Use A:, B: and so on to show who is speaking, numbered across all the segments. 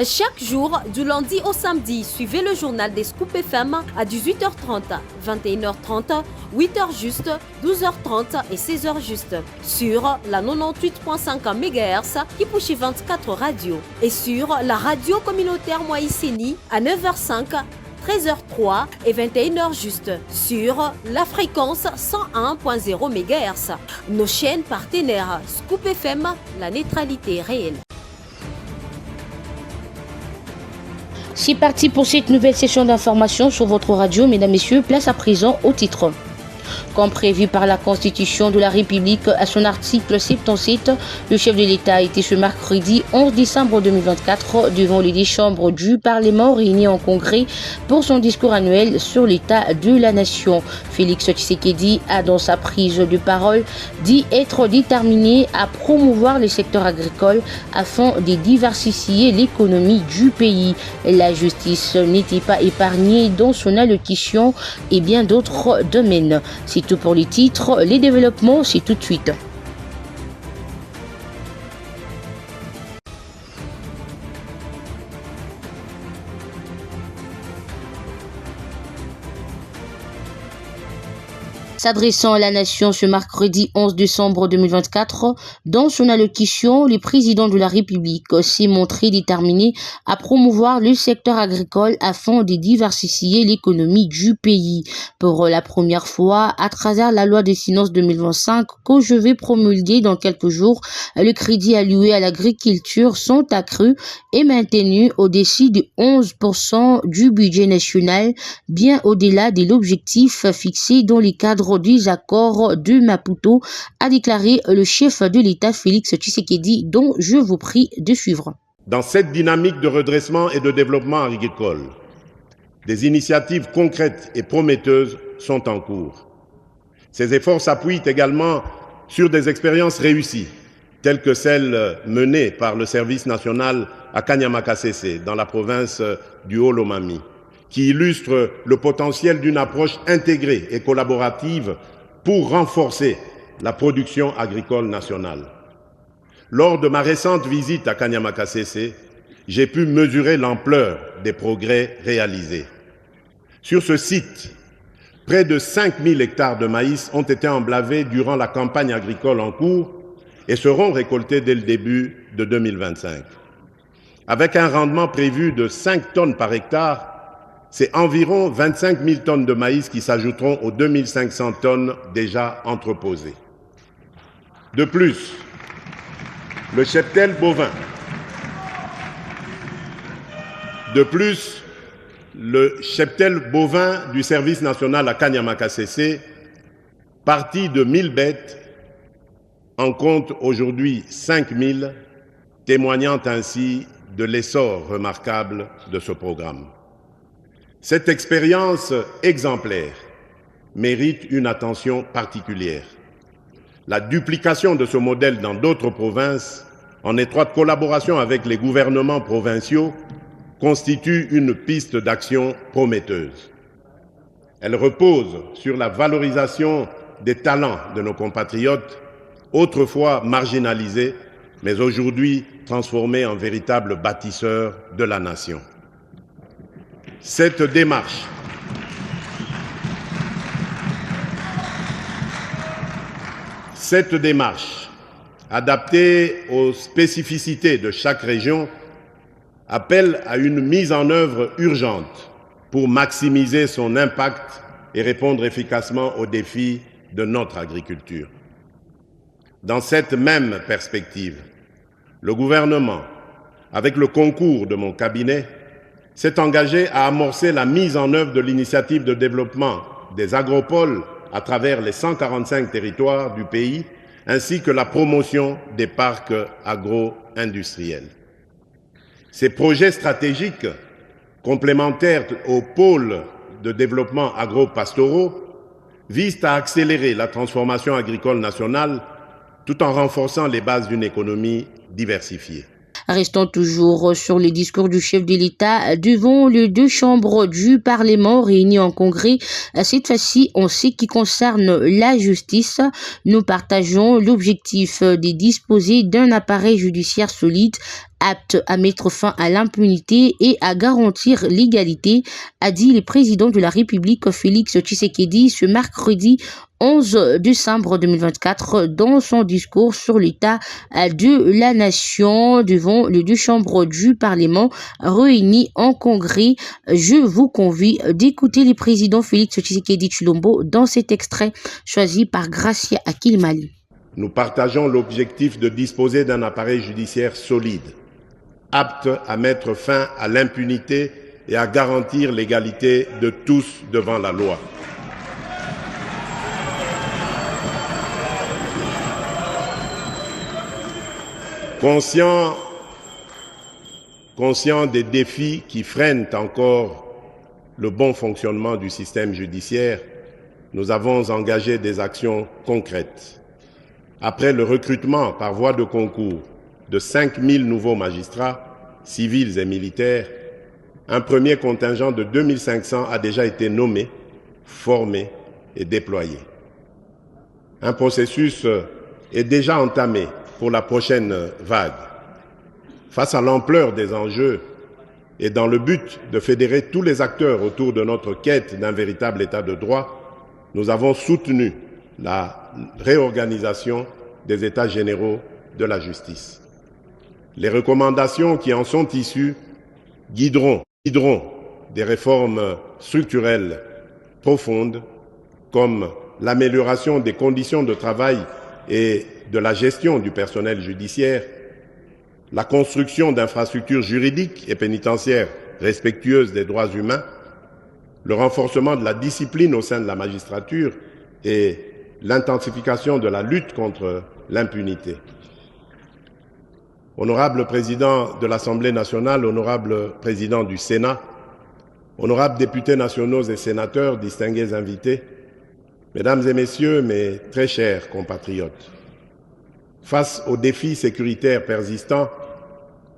A: Chaque jour, du lundi au samedi, suivez le journal des Scoop FM à 18h30, 21h30, 8h juste, 12h30 et 16h juste sur la 98.5 MHz qui pousse 24 radios et sur la radio communautaire Moïseni à 9h05, 13h03 et 21h juste sur la fréquence 101.0 MHz. Nos chaînes partenaires Scoop FM, la neutralité réelle.
B: C'est parti pour cette nouvelle session d'information sur votre radio. Mesdames, Messieurs, place à présent au titre. Comme prévu par la Constitution de la République à son article 77, le chef de l'État a été ce mercredi 11 décembre 2024 devant les deux chambres du Parlement réunies en congrès pour son discours annuel sur l'état de la nation. Félix Tshisekedi a dans sa prise de parole dit être déterminé à promouvoir le secteur agricole afin de diversifier l'économie du pays. La justice n'était pas épargnée dans son allocution et bien d'autres domaines. C'est tout pour les titres, les développements, c'est tout de suite. S'adressant à la nation ce mercredi 11 décembre 2024, dans son allocution, le président de la République s'est montré déterminé à promouvoir le secteur agricole afin de diversifier l'économie du pays. Pour la première fois, à travers la loi des finances 2025 que je vais promulguer dans quelques jours, le crédit alloué à l'agriculture sont accrus et maintenus au-dessus de 11% du budget national, bien au-delà de l'objectif fixé dans les cadres des accords de Maputo, a déclaré le chef de l'État Félix Tshisekedi, dont je vous prie de suivre.
C: Dans cette dynamique de redressement et de développement agricole, des initiatives concrètes et prometteuses sont en cours. Ces efforts s'appuient également sur des expériences réussies, telles que celles menées par le service national à Kanyama-Kasese, dans la province du Haut-Lomami, qui illustre le potentiel d'une approche intégrée et collaborative pour renforcer la production agricole nationale. Lors de ma récente visite à Kanyama-Kasese, j'ai pu mesurer l'ampleur des progrès réalisés. Sur ce site, près de 5000 hectares de maïs ont été emblavés durant la campagne agricole en cours et seront récoltés dès le début de 2025. Avec un rendement prévu de 5 tonnes par hectare, c'est environ 25 000 tonnes de maïs qui s'ajouteront aux 2500 tonnes déjà entreposées. De plus, le cheptel bovin du service national à Kanyama-Kasese, parti de 1000 bêtes, en compte aujourd'hui 5000, témoignant ainsi de l'essor remarquable de ce programme. Cette expérience exemplaire mérite une attention particulière. La duplication de ce modèle dans d'autres provinces, en étroite collaboration avec les gouvernements provinciaux, constitue une piste d'action prometteuse. Elle repose sur la valorisation des talents de nos compatriotes, autrefois marginalisés, mais aujourd'hui transformés en véritables bâtisseurs de la nation. Cette démarche adaptée aux spécificités de chaque région, appelle à une mise en œuvre urgente pour maximiser son impact et répondre efficacement aux défis de notre agriculture. Dans cette même perspective, le gouvernement, avec le concours de mon cabinet, s'est engagé à amorcer la mise en œuvre de l'initiative de développement des agropoles à travers les 145 territoires du pays, ainsi que la promotion des parcs agro-industriels. Ces projets stratégiques, complémentaires aux pôles de développement agro-pastoraux, visent à accélérer la transformation agricole nationale tout en renforçant les bases d'une économie diversifiée.
B: Restons toujours sur les discours du chef de l'État devant les deux chambres du Parlement réunies en congrès. Cette fois-ci, en ce qui concerne la justice, nous partageons l'objectif de disposer d'un appareil judiciaire solide, apte à mettre fin à l'impunité et à garantir l'égalité, a dit le président de la République Félix Tshisekedi ce mercredi 11 décembre 2024 dans son discours sur l'état de la nation devant les deux chambres du Parlement réunies en congrès. Je vous convie d'écouter le président Félix Tshisekedi Tshilombo dans cet extrait choisi par Gracia Akilmali.
C: Nous partageons l'objectif de disposer d'un appareil judiciaire solide, apte à mettre fin à l'impunité et à garantir l'égalité de tous devant la loi. Conscient des défis qui freinent encore le bon fonctionnement du système judiciaire, nous avons engagé des actions concrètes. Après le recrutement par voie de concours de 5000 nouveaux magistrats, civils et militaires, un premier contingent de 2500 a déjà été nommé, formé et déployé. Un processus est déjà entamé pour la prochaine vague. Face à l'ampleur des enjeux et dans le but de fédérer tous les acteurs autour de notre quête d'un véritable état de droit, nous avons soutenu la réorganisation des états généraux de la justice. Les recommandations qui en sont issues guideront des réformes structurelles profondes comme l'amélioration des conditions de travail et de la gestion du personnel judiciaire, la construction d'infrastructures juridiques et pénitentiaires respectueuses des droits humains, le renforcement de la discipline au sein de la magistrature et l'intensification de la lutte contre l'impunité. Honorable président de l'Assemblée nationale, honorable président du Sénat, honorables députés nationaux et sénateurs, distingués invités, mesdames et messieurs, mes très chers compatriotes, face aux défis sécuritaires persistants,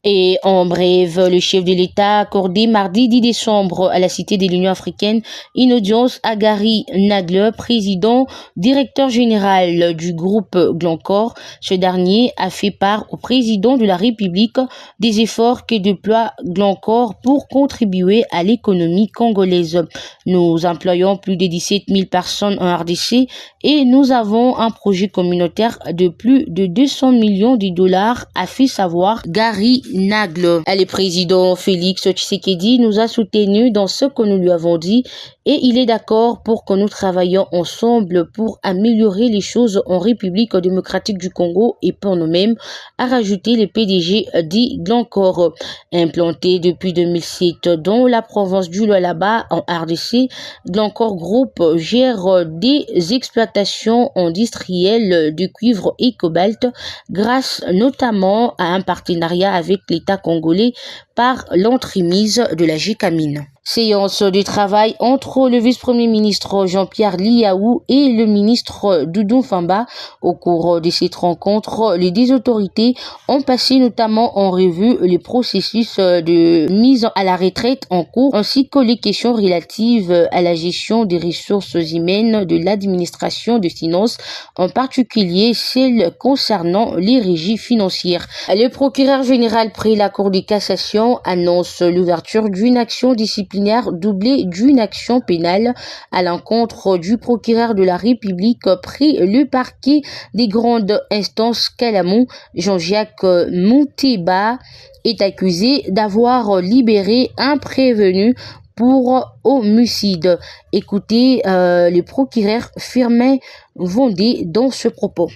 B: Et en bref, le chef de l'État a accordé mardi 10 décembre à la Cité de l'Union africaine une audience à Gary Nagle, président, directeur général du groupe Glencore. Ce dernier a fait part au président de la République des efforts que déploie Glencore pour contribuer à l'économie congolaise. Nous employons plus de 17 000 personnes en RDC et nous avons un projet communautaire de plus de 200 millions de dollars, a fait savoir Gary Nagle. Le président Félix Tshisekedi nous a soutenus dans ce que nous lui avons dit et il est d'accord pour que nous travaillions ensemble pour améliorer les choses en République démocratique du Congo et pour nous-mêmes, a rajouté le PDG dit Glencore. Implanté depuis 2007 dans la province du Lualaba en RDC, Glencore Group gère des exploitations industrielles de cuivre et cobalt grâce notamment à un partenariat avec l'État congolais par l'entremise de la GECAMINE. Séance de travail entre le vice-premier ministre Jean-Pierre Liaou et le ministre Doudou Famba. Au cours de cette rencontre, les deux autorités ont passé notamment en revue les processus de mise à la retraite en cours ainsi que les questions relatives à la gestion des ressources humaines de l'administration de finances, en particulier celles concernant les régies financières. Le procureur général près la Cour de cassation annonce l'ouverture d'une action disciplinaire doublée d'une action pénale à l'encontre du procureur de la République près le parquet des grandes instances Kalamou. Jean-Jacques Mouteba est accusé d'avoir libéré un prévenu pour homicide. Écoutez le procureur Firmin Vondé dans ce propos.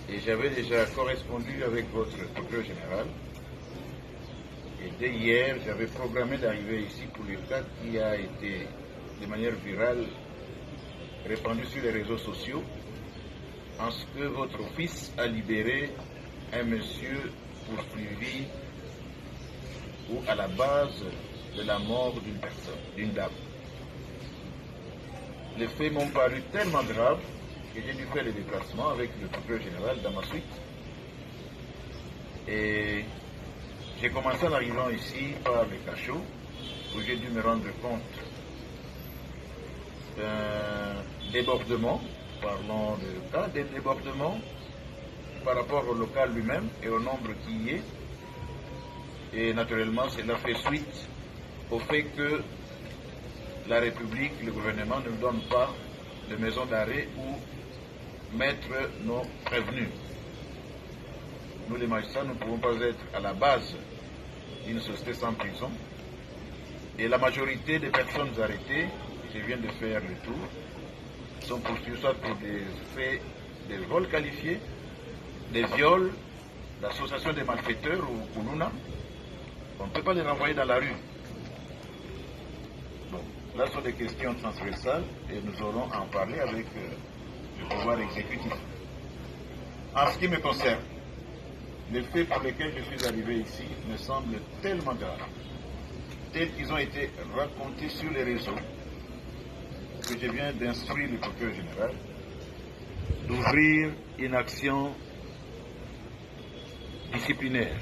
D: Et j'avais déjà correspondu avec votre procureur général. Et dès hier, j'avais programmé d'arriver ici pour le cas qui a été de manière virale répandu sur les réseaux sociaux, en ce que votre fils a libéré un monsieur poursuivi ou à la base de la mort d'une personne, d'une dame. Les faits m'ont paru tellement graves que j'ai dû faire le déplacement avec le procureur général dans ma suite. Et j'ai commencé en arrivant ici par le cachot, où j'ai dû me rendre compte d'un débordement, parlons de cas de débordement, par rapport au local lui-même et au nombre qui y est. Et naturellement, cela fait suite au fait que la République, le gouvernement ne nous donne pas de maison d'arrêt où mettre nos prévenus. Nous, les magistrats, nous ne pouvons pas être à la base d'une société sans prison. Et la majorité des personnes arrêtées, je viens de faire le tour, sont poursuivies soit pour des faits de vols qualifiés, des viols, d'association des malfaiteurs ou Kuluna. On ne peut pas les renvoyer dans la rue. Bon, là, ce sont des questions transversales et nous aurons à en parler avec le pouvoir exécutif. En ce qui me concerne, les faits pour lesquels je suis arrivé ici me semblent tellement graves, tels qu'ils ont été racontés sur les réseaux, que je viens d'instruire le procureur général d'ouvrir une action disciplinaire,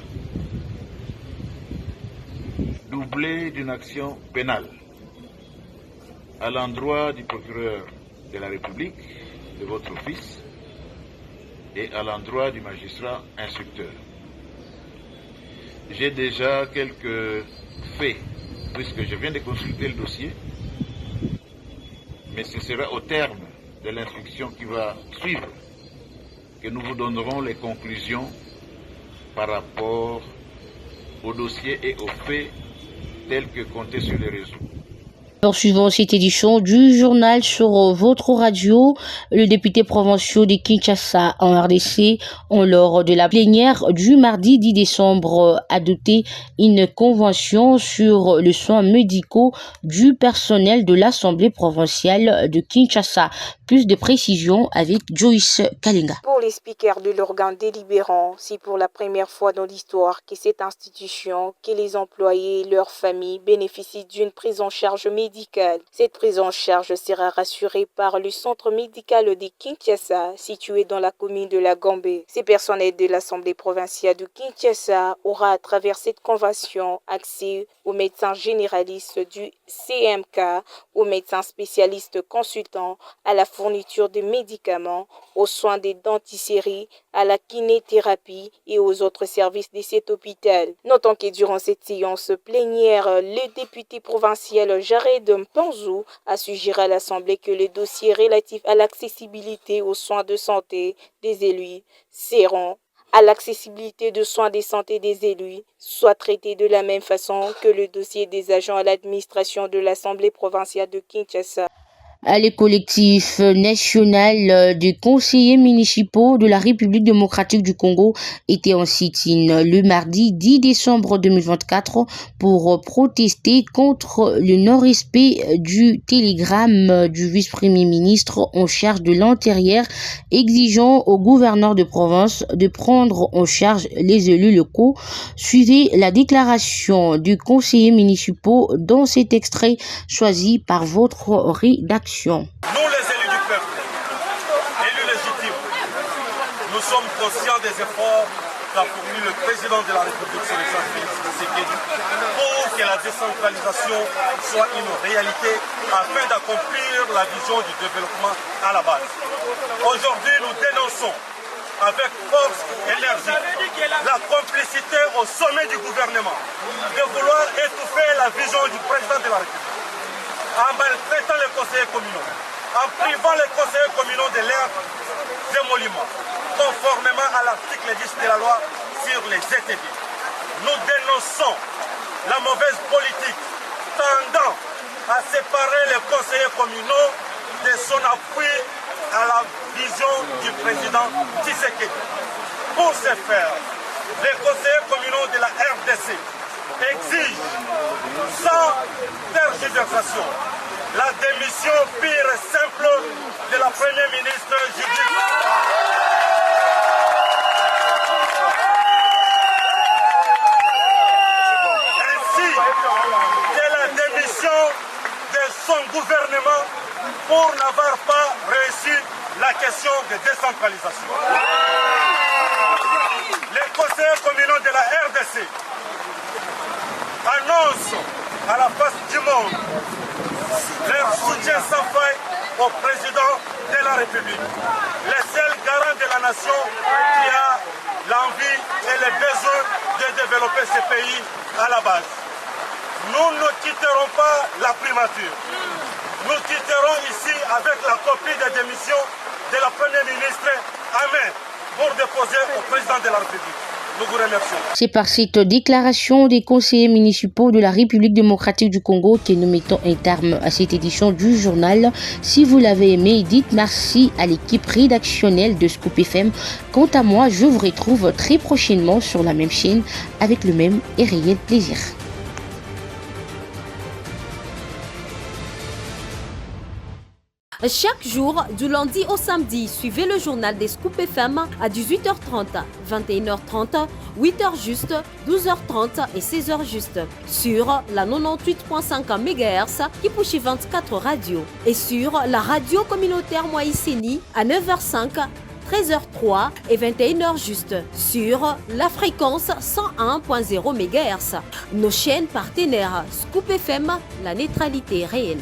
D: doublée d'une action pénale, à l'endroit du procureur de la République, de votre office, et à l'endroit du magistrat instructeur. J'ai déjà quelques faits, puisque je viens de consulter le dossier, mais ce sera au terme de l'instruction qui va suivre que nous vous donnerons les conclusions par rapport au dossier et aux faits tels que comptés sur les réseaux.
B: Poursuivons cette édition du journal sur votre radio. Le député provincial de Kinshasa en RDC lors de la plénière du mardi 10 décembre adopté une convention sur les soins médicaux du personnel de l'Assemblée provinciale de Kinshasa. Plus de précisions avec Joyce Kalinga.
E: Pour les speakers de l'organe délibérant, c'est pour la première fois dans l'histoire que cette institution, que les employés et leurs familles bénéficient d'une prise en charge médicale. Cette prise en charge sera rassurée par le centre médical de Kinshasa, situé dans la commune de la Gambé. Ces personnels de l'Assemblée provinciale de Kinshasa aura à travers cette convention accès aux médecins généralistes du CMK, aux médecins spécialistes consultants, à la fourniture de médicaments, aux soins des dentisseries, à la kinéthérapie et aux autres services de cet hôpital. Notons que durant cette séance plénière, le député provincial Jared Mpanzu a suggéré à l'Assemblée que les dossiers relatifs à l'accessibilité aux soins de santé des élus seront à l'accessibilité de soins de santé des élus soit traité de la même façon que le dossier des agents à l'administration de l'Assemblée provinciale de Kinshasa.
B: Les collectifs national des conseillers municipaux de la République démocratique du Congo étaient en sit-in le mardi 10 décembre 2024 pour protester contre le non-respect du télégramme du vice-premier ministre en charge de l'intérieur exigeant au gouverneur de province de prendre en charge les élus locaux. Suivez la déclaration du conseiller municipal dans cet extrait choisi par votre rédaction. Nous,
F: les élus du peuple, élus légitimes, nous sommes conscients des efforts qu'a fourni le président de la République, Félix Tshisekedi, pour que la décentralisation soit une réalité afin d'accomplir la vision du développement à la base. Aujourd'hui, nous dénonçons avec force et énergie la complicité au sommet du gouvernement de vouloir étouffer la vision du président de la République, en maltraitant les conseillers communaux, en privant les conseillers communaux de leur d'émolument, conformément à l'article 10 de la loi sur les ETD. Nous dénonçons la mauvaise politique tendant à séparer les conseillers communaux de son appui à la vision du président Tshisekedi. Pour ce faire, les conseillers communaux de la RDC exigent sans tergiversation la démission pure et simple de la première ministre Judith. Ainsi que la démission de son gouvernement pour n'avoir pas réussi la question de décentralisation. Les conseillers communaux de la RDC annoncent à la face du monde leur soutien sans faille au président de la République, le seul garant de la nation qui a l'envie et les besoins de développer ce pays à la base. Nous ne quitterons pas la primature. Nous quitterons ici avec la copie des démissions de la Première ministre à main pour déposer au président de la République. Nous vous remercions.
B: C'est par cette déclaration des conseillers municipaux de la République démocratique du Congo que nous mettons un terme à cette édition du journal. Si vous l'avez aimé, dites merci à l'équipe rédactionnelle de Scoop FM. Quant à moi, je vous retrouve très prochainement sur la même chaîne avec le même et réel plaisir.
A: Chaque jour, du lundi au samedi, suivez le journal des Scoop FM à 18h30, 21h30, 8h juste, 12h30 et 16h juste sur la 98.5 MHz Kipushi 24 radio et sur la radio communautaire Moïseni à 9h05, 13h03 et 21h juste sur la fréquence 101.0 MHz. Nos chaînes partenaires Scoop FM, la neutralité réelle.